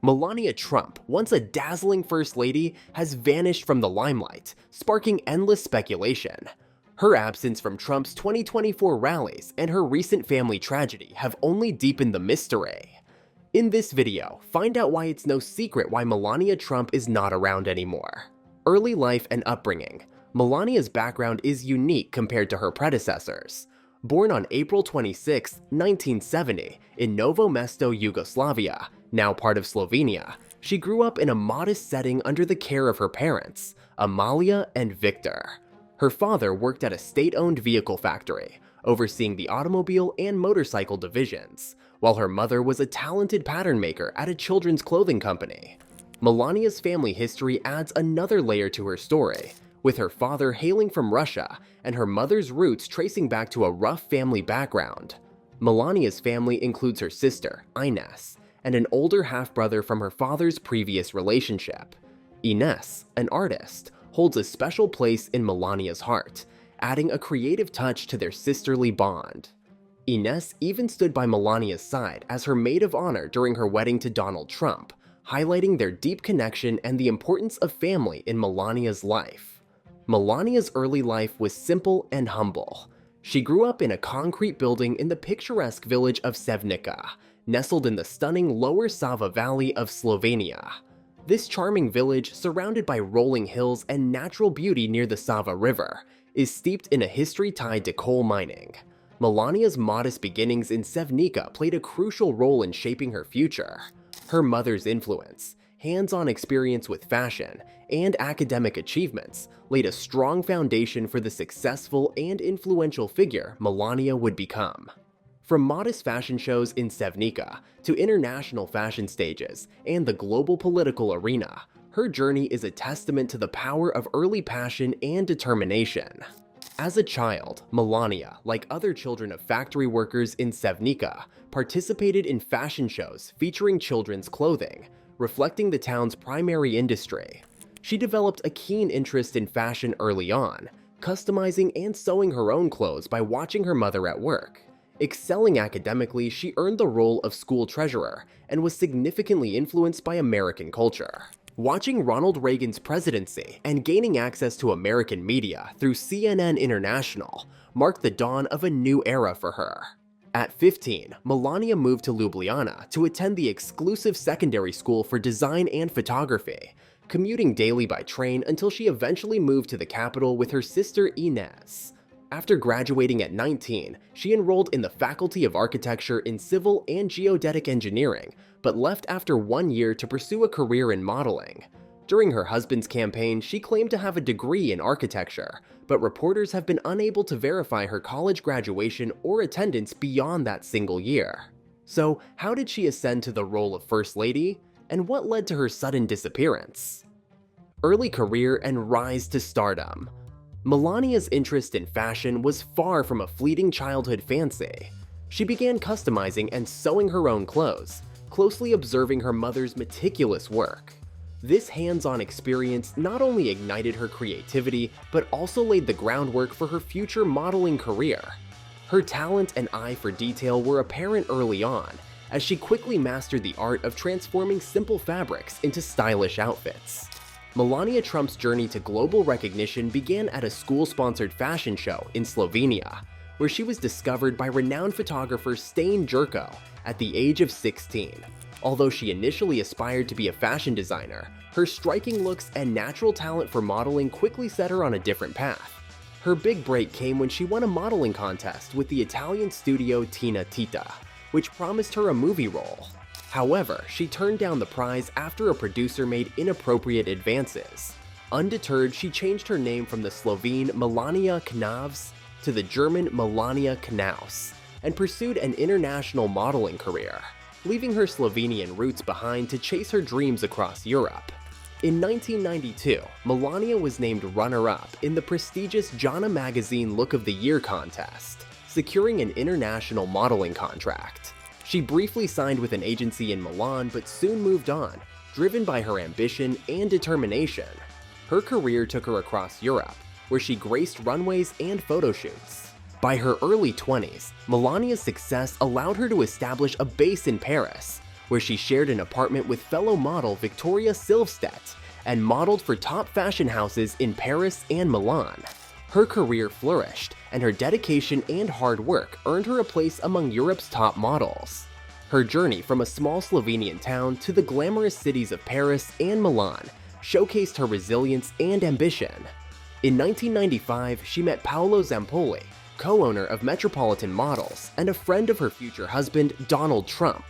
Melania Trump, once a dazzling first lady, has vanished from the limelight, sparking endless speculation. Her absence from Trump's 2024 rallies and her recent family tragedy have only deepened the mystery. In this video, find out why it's no secret why Melania Trump is not around anymore. Early life and upbringing. Melania's background is unique compared to her predecessors. Born on April 26, 1970, in Novo Mesto, Yugoslavia, now part of Slovenia, she grew up in a modest setting under the care of her parents, Amalia and Victor. Her father worked at a state-owned vehicle factory, overseeing the automobile and motorcycle divisions, while her mother was a talented pattern maker at a children's clothing company. Melania's family history adds another layer to her story, with her father hailing from Russia and her mother's roots tracing back to a rough family background. Melania's family includes her sister, Ines, and an older half-brother from her father's previous relationship. Ines, an artist, holds a special place in Melania's heart, adding a creative touch to their sisterly bond. Ines even stood by Melania's side as her maid of honor during her wedding to Donald Trump, highlighting their deep connection and the importance of family in Melania's life. Melania's early life was simple and humble. She grew up in a concrete building in the picturesque village of Sevnica, nestled in the stunning Lower Sava Valley of Slovenia. This charming village, surrounded by rolling hills and natural beauty near the Sava River, is steeped in a history tied to coal mining. Melania's modest beginnings in Sevnica played a crucial role in shaping her future. Her mother's influence, hands-on experience with fashion, and academic achievements laid a strong foundation for the successful and influential figure Melania would become. From modest fashion shows in Sevnica to international fashion stages and the global political arena, her journey is a testament to the power of early passion and determination. As a child, Melania, like other children of factory workers in Sevnica, participated in fashion shows featuring children's clothing, reflecting the town's primary industry. She developed a keen interest in fashion early on, customizing and sewing her own clothes by watching her mother at work. Excelling academically, she earned the role of school treasurer and was significantly influenced by American culture. Watching Ronald Reagan's presidency and gaining access to American media through CNN International marked the dawn of a new era for her. At 15, Melania moved to Ljubljana to attend the exclusive secondary school for design and photography, commuting daily by train until she eventually moved to the capital with her sister Ines. After graduating at 19, she enrolled in the Faculty of Architecture in Civil and Geodetic Engineering, but left after 1 year to pursue a career in modeling. During her husband's campaign, she claimed to have a degree in architecture, but reporters have been unable to verify her college graduation or attendance beyond that single year. So, how did she ascend to the role of First Lady, and what led to her sudden disappearance? Early career and rise to stardom. Melania's interest in fashion was far from a fleeting childhood fancy. She began customizing and sewing her own clothes, closely observing her mother's meticulous work. This hands-on experience not only ignited her creativity, but also laid the groundwork for her future modeling career. Her talent and eye for detail were apparent early on, as she quickly mastered the art of transforming simple fabrics into stylish outfits. Melania Trump's journey to global recognition began at a school-sponsored fashion show in Slovenia, where she was discovered by renowned photographer Stane Jurko at the age of 16. Although she initially aspired to be a fashion designer, her striking looks and natural talent for modeling quickly set her on a different path. Her big break came when she won a modeling contest with the Italian studio Tina Tita, which promised her a movie role. However, she turned down the prize after a producer made inappropriate advances. Undeterred, she changed her name from the Slovene Melania Knavs to the German Melania Knaus, and pursued an international modeling career, leaving her Slovenian roots behind to chase her dreams across Europe. In 1992, Melania was named runner-up in the prestigious Jana Magazine Look of the Year contest, securing an international modeling contract. She briefly signed with an agency in Milan but soon moved on, driven by her ambition and determination. Her career took her across Europe, where she graced runways and photo shoots. By her early 20s, Melania's success allowed her to establish a base in Paris, where she shared an apartment with fellow model Victoria Silvstedt and modeled for top fashion houses in Paris and Milan. Her career flourished, and her dedication and hard work earned her a place among Europe's top models. Her journey from a small Slovenian town to the glamorous cities of Paris and Milan showcased her resilience and ambition. In 1995, she met Paolo Zampoli, co-owner of Metropolitan Models and a friend of her future husband, Donald Trump.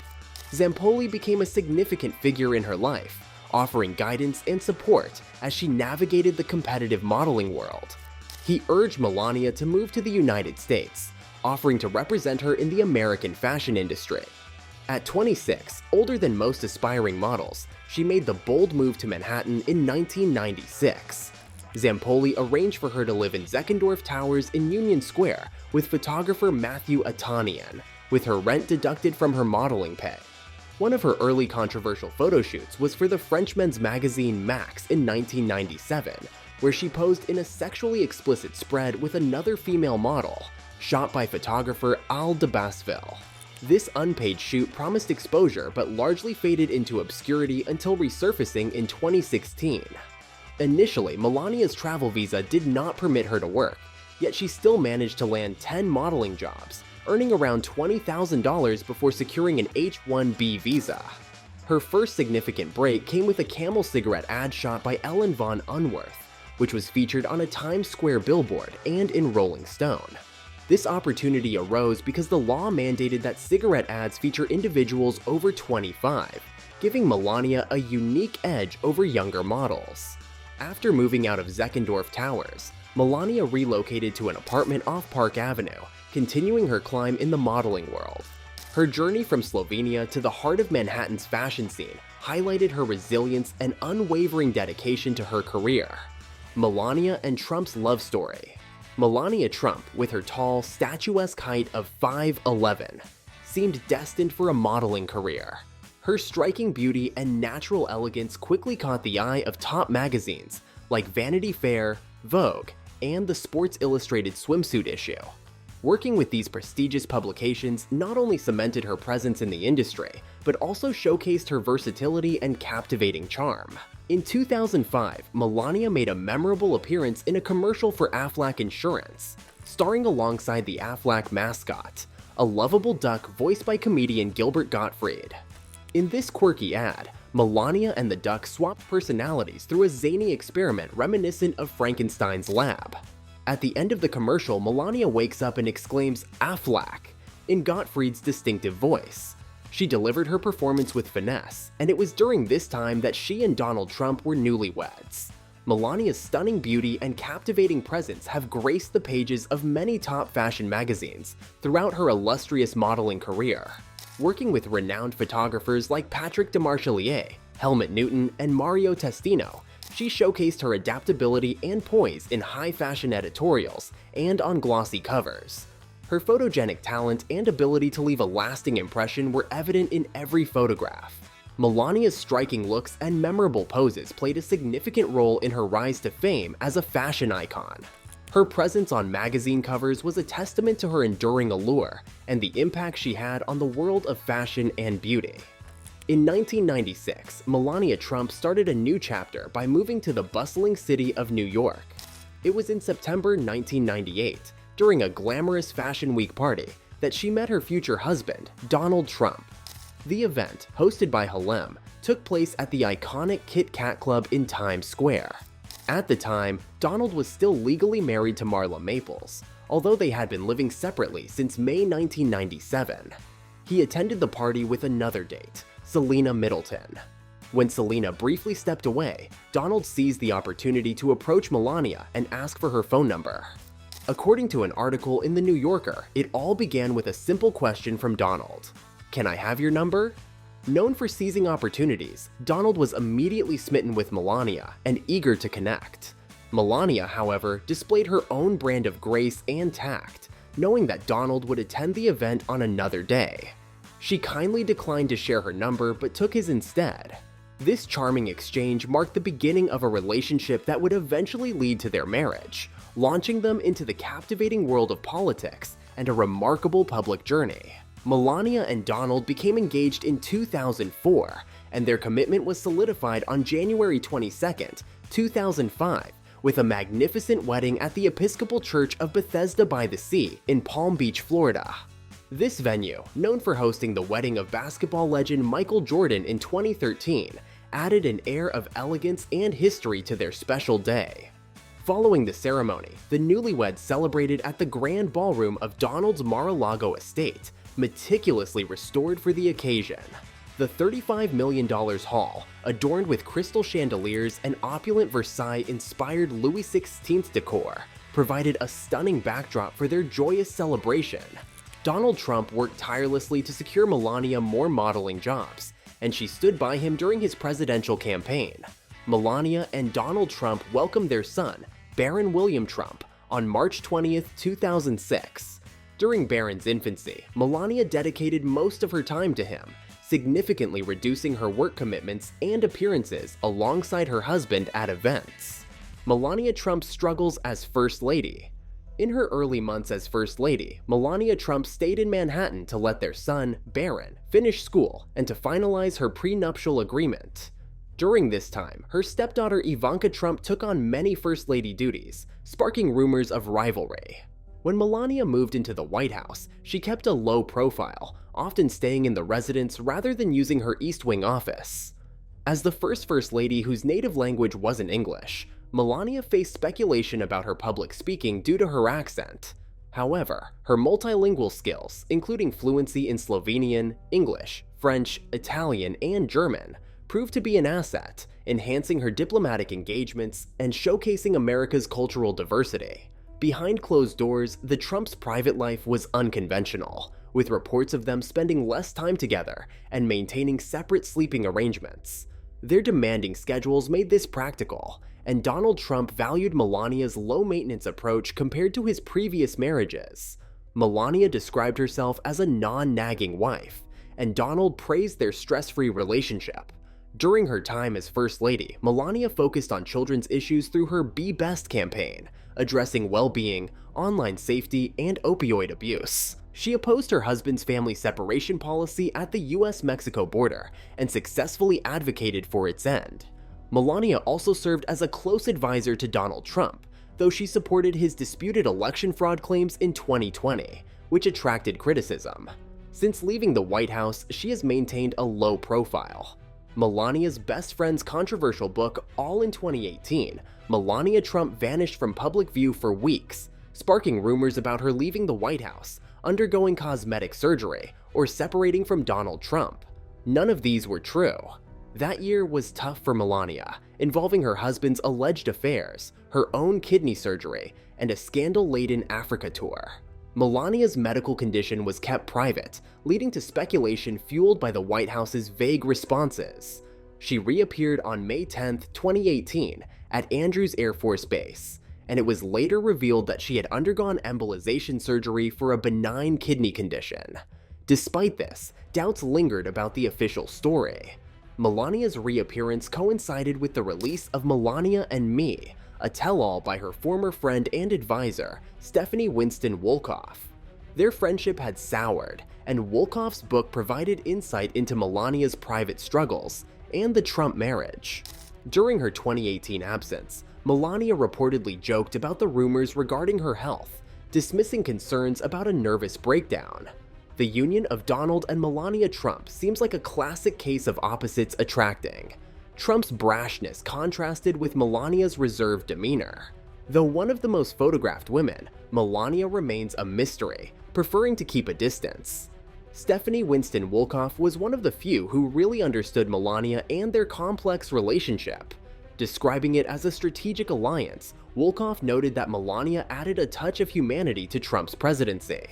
Zampoli became a significant figure in her life, offering guidance and support as she navigated the competitive modeling world. He urged Melania to move to the United States, offering to represent her in the American fashion industry. At 26, older than most aspiring models, she made the bold move to Manhattan in 1996. Zampoli arranged for her to live in Zeckendorf Towers in Union Square with photographer Matthew Attanian, with her rent deducted from her modeling pay. One of her early controversial photo shoots was for the French men's magazine Max in 1997, where she posed in a sexually explicit spread with another female model, shot by photographer Al de Basville. This unpaid shoot promised exposure but largely faded into obscurity until resurfacing in 2016. Initially, Melania's travel visa did not permit her to work, yet she still managed to land 10 modeling jobs, earning around $20,000 before securing an H-1B visa. Her first significant break came with a Camel cigarette ad shot by Ellen von Unworth, which was featured on a Times Square billboard and in Rolling Stone. This opportunity arose because the law mandated that cigarette ads feature individuals over 25, giving Melania a unique edge over younger models. After moving out of Zeckendorf Towers, Melania relocated to an apartment off Park Avenue, continuing her climb in the modeling world. Her journey from Slovenia to the heart of Manhattan's fashion scene highlighted her resilience and unwavering dedication to her career. Melania and Trump's love story. Melania Trump, with her tall, statuesque height of 5'11", seemed destined for a modeling career. Her striking beauty and natural elegance quickly caught the eye of top magazines like Vanity Fair, Vogue, and the Sports Illustrated swimsuit issue. Working with these prestigious publications not only cemented her presence in the industry, but also showcased her versatility and captivating charm. In 2005, Melania made a memorable appearance in a commercial for Aflac Insurance, starring alongside the Aflac mascot, a lovable duck voiced by comedian Gilbert Gottfried. In this quirky ad, Melania and the duck swapped personalities through a zany experiment reminiscent of Frankenstein's lab. At the end of the commercial, Melania wakes up and exclaims "Aflac" in Gottfried's distinctive voice. She delivered her performance with finesse, and it was during this time that she and Donald Trump were newlyweds. Melania's stunning beauty and captivating presence have graced the pages of many top fashion magazines throughout her illustrious modeling career. Working with renowned photographers like Patrick de Marchelier, Helmut Newton, and Mario Testino, she showcased her adaptability and poise in high fashion editorials and on glossy covers. Her photogenic talent and ability to leave a lasting impression were evident in every photograph. Melania's striking looks and memorable poses played a significant role in her rise to fame as a fashion icon. Her presence on magazine covers was a testament to her enduring allure and the impact she had on the world of fashion and beauty. In 1996, Melania Trump started a new chapter by moving to the bustling city of New York. It was in September 1998, during a glamorous Fashion Week party, that she met her future husband, Donald Trump. The event, hosted by Halem, took place at the iconic Kit Kat Club in Times Square. At the time, Donald was still legally married to Marla Maples, although they had been living separately since May 1997. He attended the party with another date, Selena Middleton. When Selena briefly stepped away, Donald seized the opportunity to approach Melania and ask for her phone number. According to an article in The New Yorker, it all began with a simple question from Donald: "Can I have your number?" Known for seizing opportunities, Donald was immediately smitten with Melania and eager to connect. Melania, however, displayed her own brand of grace and tact, knowing that Donald would attend the event on another day. She kindly declined to share her number but took his instead. This charming exchange marked the beginning of a relationship that would eventually lead to their marriage, launching them into the captivating world of politics and a remarkable public journey. Melania and Donald became engaged in 2004, and their commitment was solidified on January 22, 2005, with a magnificent wedding at the Episcopal Church of Bethesda by the Sea in Palm Beach, Florida. This venue, known for hosting the wedding of basketball legend Michael Jordan in 2013, added an air of elegance and history to their special day. Following the ceremony, the newlyweds celebrated at the Grand Ballroom of Donald's Mar-a-Lago estate, meticulously restored for the occasion. The $35 million hall, adorned with crystal chandeliers and opulent Versailles-inspired Louis XVI decor, provided a stunning backdrop for their joyous celebration. Donald Trump worked tirelessly to secure Melania more modeling jobs, and she stood by him during his presidential campaign. Melania and Donald Trump welcomed their son, Baron William Trump, on March 20, 2006. During Baron's infancy, Melania dedicated most of her time to him, significantly reducing her work commitments and appearances alongside her husband at events. Melania Trump struggles as First Lady. In her early months as First Lady, Melania Trump stayed in Manhattan to let their son, Baron, finish school and to finalize her prenuptial agreement. During this time, her stepdaughter Ivanka Trump took on many First Lady duties, sparking rumors of rivalry. When Melania moved into the White House, she kept a low profile, often staying in the residence rather than using her East Wing office. As the First Lady whose native language wasn't English, Melania faced speculation about her public speaking due to her accent. However, her multilingual skills, including fluency in Slovenian, English, French, Italian, and German, proved to be an asset, enhancing her diplomatic engagements and showcasing America's cultural diversity. Behind closed doors, the Trumps' private life was unconventional, with reports of them spending less time together and maintaining separate sleeping arrangements. Their demanding schedules made this practical, and Donald Trump valued Melania's low-maintenance approach compared to his previous marriages. Melania described herself as a non-nagging wife, and Donald praised their stress-free relationship. During her time as First Lady, Melania focused on children's issues through her Be Best campaign, addressing well-being, online safety, and opioid abuse. She opposed her husband's family separation policy at the US-Mexico border and successfully advocated for its end. Melania also served as a close advisor to Donald Trump, though she supported his disputed election fraud claims in 2020, which attracted criticism. Since leaving the White House, she has maintained a low profile. Melania's best friend's controversial book, All in 2018, Melania Trump vanished from public view for weeks, sparking rumors about her leaving the White House, undergoing cosmetic surgery, or separating from Donald Trump. None of these were true. That year was tough for Melania, involving her husband's alleged affairs, her own kidney surgery, and a scandal-laden Africa tour. Melania's medical condition was kept private, leading to speculation fueled by the White House's vague responses. She reappeared on May 10, 2018, at Andrews Air Force Base, and it was later revealed that she had undergone embolization surgery for a benign kidney condition. Despite this, doubts lingered about the official story. Melania's reappearance coincided with the release of Melania and Me, a tell-all by her former friend and advisor, Stephanie Winston Wolkoff. Their friendship had soured, and Wolkoff's book provided insight into Melania's private struggles and the Trump marriage. During her 2018 absence, Melania reportedly joked about the rumors regarding her health, dismissing concerns about a nervous breakdown. The union of Donald and Melania Trump seems like a classic case of opposites attracting. Trump's brashness contrasted with Melania's reserved demeanor. Though one of the most photographed women, Melania remains a mystery, preferring to keep a distance. Stephanie Winston Wolkoff was one of the few who really understood Melania and their complex relationship. Describing it as a strategic alliance, Wolkoff noted that Melania added a touch of humanity to Trump's presidency.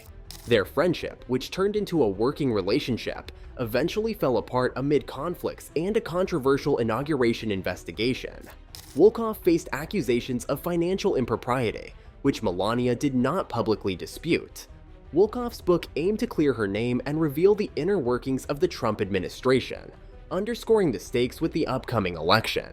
Their friendship, which turned into a working relationship, eventually fell apart amid conflicts and a controversial inauguration investigation. Wolkoff faced accusations of financial impropriety, which Melania did not publicly dispute. Wolkoff's book aimed to clear her name and reveal the inner workings of the Trump administration, underscoring the stakes with the upcoming election.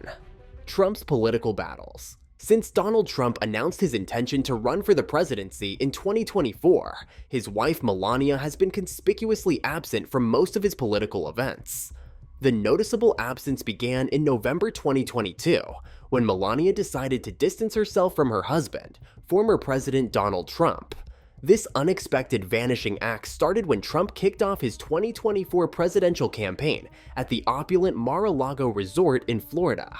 Trump's political battles. Since Donald Trump announced his intention to run for the presidency in 2024, his wife Melania has been conspicuously absent from most of his political events. The noticeable absence began in November 2022, when Melania decided to distance herself from her husband, former President Donald Trump. This unexpected vanishing act started when Trump kicked off his 2024 presidential campaign at the opulent Mar-a-Lago resort in Florida.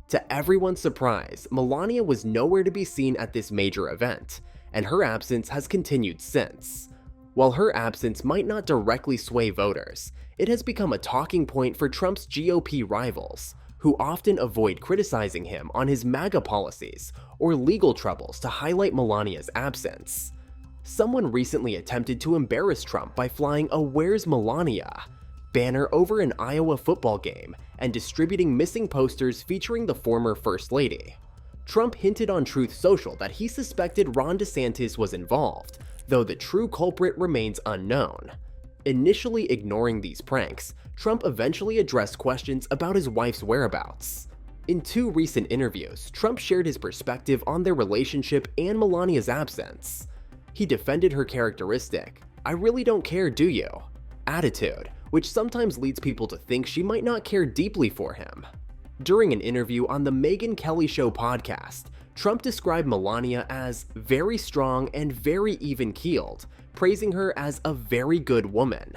To everyone's surprise, Melania was nowhere to be seen at this major event, and her absence has continued since. While her absence might not directly sway voters, it has become a talking point for Trump's GOP rivals, who often avoid criticizing him on his MAGA policies or legal troubles to highlight Melania's absence. Someone recently attempted to embarrass Trump by flying a "Where's Melania?" banner over an Iowa football game and distributing missing posters featuring the former First Lady. Trump hinted on Truth Social that he suspected Ron DeSantis was involved, though the true culprit remains unknown. Initially ignoring these pranks, Trump eventually addressed questions about his wife's whereabouts. In 2 recent interviews, Trump shared his perspective on their relationship and Melania's absence. He defended her characteristic, "I really don't care, do you?" attitude, which sometimes leads people to think she might not care deeply for him. During an interview on the Megyn Kelly Show podcast, Trump described Melania as very strong and very even-keeled, praising her as a very good woman.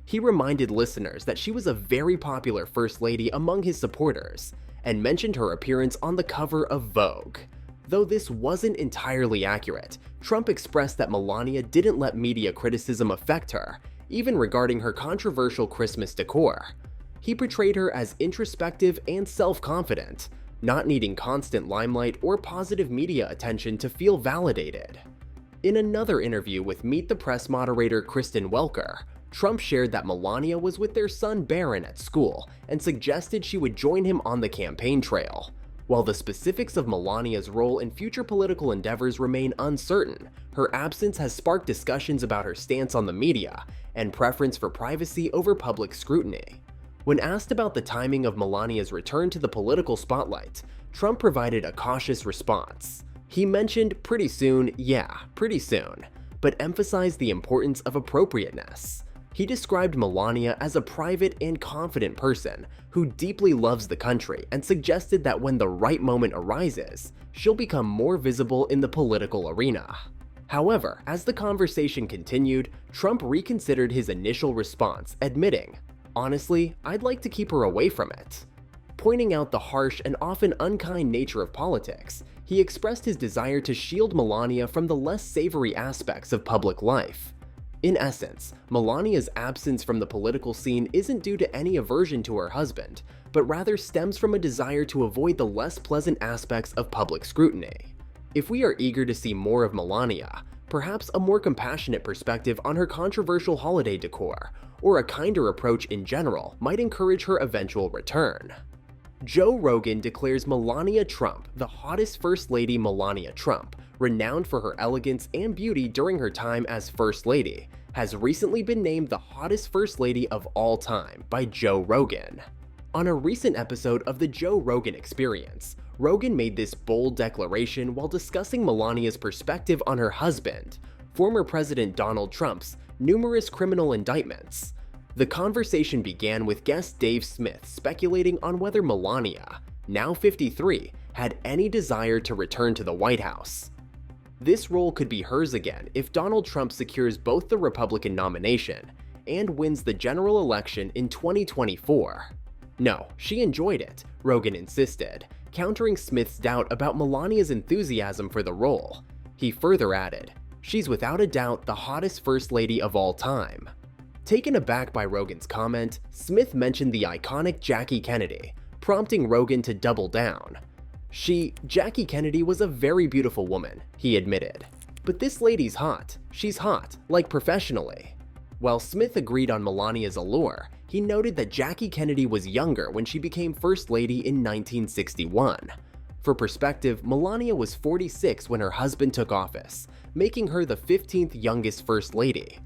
He reminded listeners that she was a very popular First Lady among his supporters, and mentioned her appearance on the cover of Vogue. Though this wasn't entirely accurate, Trump expressed that Melania didn't let media criticism affect her, even regarding her controversial Christmas decor. He portrayed her as introspective and self-confident, not needing constant limelight or positive media attention to feel validated. In another interview with Meet the Press moderator Kristen Welker, Trump shared that Melania was with their son Barron at school and suggested she would join him on the campaign trail. While the specifics of Melania's role in future political endeavors remain uncertain, her absence has sparked discussions about her stance on the media and preference for privacy over public scrutiny. When asked about the timing of Melania's return to the political spotlight, Trump provided a cautious response. He mentioned "pretty soon, yeah, pretty soon," but emphasized the importance of appropriateness. He described Melania as a private and confident person who deeply loves the country and suggested that when the right moment arises, she'll become more visible in the political arena. However, as the conversation continued, Trump reconsidered his initial response, admitting, "Honestly, I'd like to keep her away from it." Pointing out the harsh and often unkind nature of politics, he expressed his desire to shield Melania from the less savory aspects of public life. In essence, Melania's absence from the political scene isn't due to any aversion to her husband, but rather stems from a desire to avoid the less pleasant aspects of public scrutiny. If we are eager to see more of Melania, perhaps a more compassionate perspective on her controversial holiday decor, or a kinder approach in general, might encourage her eventual return. Joe Rogan declares Melania Trump the hottest First Lady. Melania Trump, renowned for her elegance and beauty during her time as First Lady, has recently been named the hottest First Lady of all time by Joe Rogan. On a recent episode of The Joe Rogan Experience, Rogan made this bold declaration while discussing Melania's perspective on her husband, former President Donald Trump's numerous criminal indictments. The conversation began with guest Dave Smith speculating on whether Melania, now 53, had any desire to return to the White House. This role could be hers again if Donald Trump secures both the Republican nomination and wins the general election in 2024. No, she enjoyed it, Rogan insisted, countering Smith's doubt about Melania's enthusiasm for the role. He further added, "She's without a doubt the hottest First Lady of all time." Taken aback by Rogan's comment, Smith mentioned the iconic Jackie Kennedy, prompting Rogan to double down. Jackie Kennedy was a very beautiful woman, he admitted. But this lady's hot. She's hot, like professionally. While Smith agreed on Melania's allure, he noted that Jackie Kennedy was younger when she became First Lady in 1961. For perspective, Melania was 46 when her husband took office, making her the 15th youngest First Lady.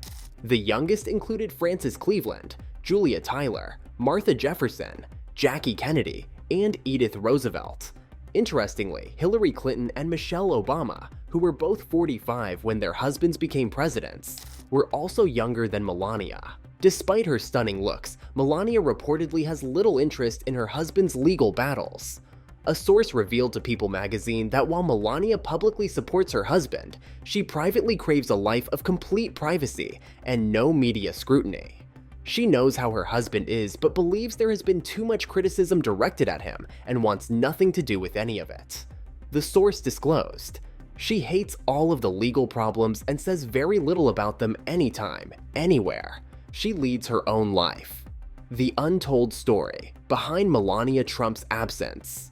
The youngest included Frances Cleveland, Julia Tyler, Martha Jefferson, Jackie Kennedy, and Edith Roosevelt. Interestingly, Hillary Clinton and Michelle Obama, who were both 45 when their husbands became presidents, were also younger than Melania. Despite her stunning looks, Melania reportedly has little interest in her husband's legal battles. A source revealed to People magazine that while Melania publicly supports her husband, she privately craves a life of complete privacy and no media scrutiny. She knows how her husband is, but believes there has been too much criticism directed at him and wants nothing to do with any of it. The source disclosed, "She hates all of the legal problems and says very little about them anytime, anywhere. She leads her own life." The untold story behind Melania Trump's absence.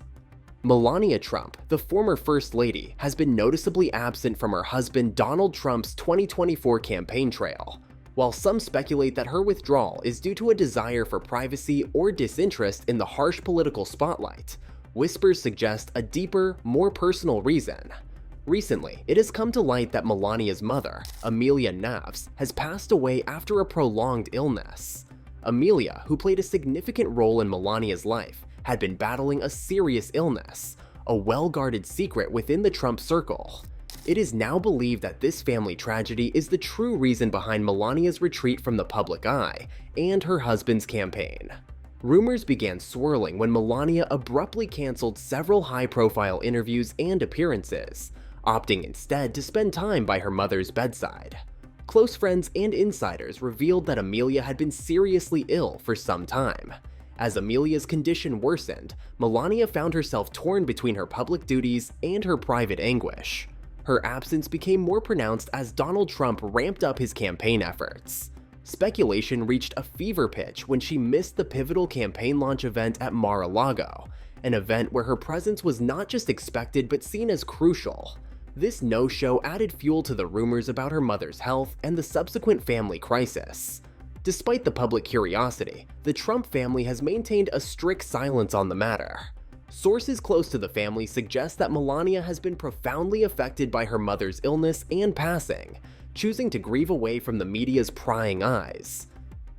Melania Trump, the former First Lady, has been noticeably absent from her husband Donald Trump's 2024 campaign trail. While some speculate that her withdrawal is due to a desire for privacy or disinterest in the harsh political spotlight, whispers suggest a deeper, more personal reason. Recently, it has come to light that Melania's mother, Amelia Navs, has passed away after a prolonged illness. Amelia, who played a significant role in Melania's life, had been battling a serious illness, a well-guarded secret within the Trump circle. It is now believed that this family tragedy is the true reason behind Melania's retreat from the public eye and her husband's campaign. Rumors began swirling when Melania abruptly canceled several high-profile interviews and appearances, opting instead to spend time by her mother's bedside. Close friends and insiders revealed that Amelia had been seriously ill for some time. As Amelia's condition worsened, Melania found herself torn between her public duties and her private anguish. Her absence became more pronounced as Donald Trump ramped up his campaign efforts. Speculation reached a fever pitch when she missed the pivotal campaign launch event at Mar-a-Lago, an event where her presence was not just expected but seen as crucial. This no-show added fuel to the rumors about her mother's health and the subsequent family crisis. Despite the public curiosity, the Trump family has maintained a strict silence on the matter. Sources close to the family suggest that Melania has been profoundly affected by her mother's illness and passing, choosing to grieve away from the media's prying eyes.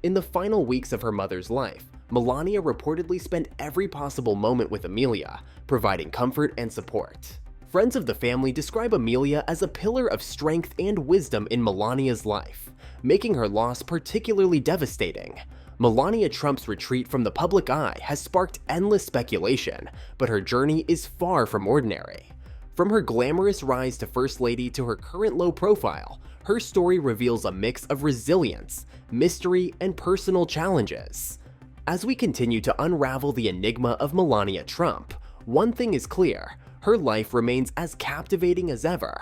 In the final weeks of her mother's life, Melania reportedly spent every possible moment with Amelia, providing comfort and support. Friends of the family describe Amelia as a pillar of strength and wisdom in Melania's life, making her loss particularly devastating. Melania Trump's retreat from the public eye has sparked endless speculation, but her journey is far from ordinary. From her glamorous rise to First Lady to her current low profile, her story reveals a mix of resilience, mystery, and personal challenges. As we continue to unravel the enigma of Melania Trump, one thing is clear: her life remains as captivating as ever.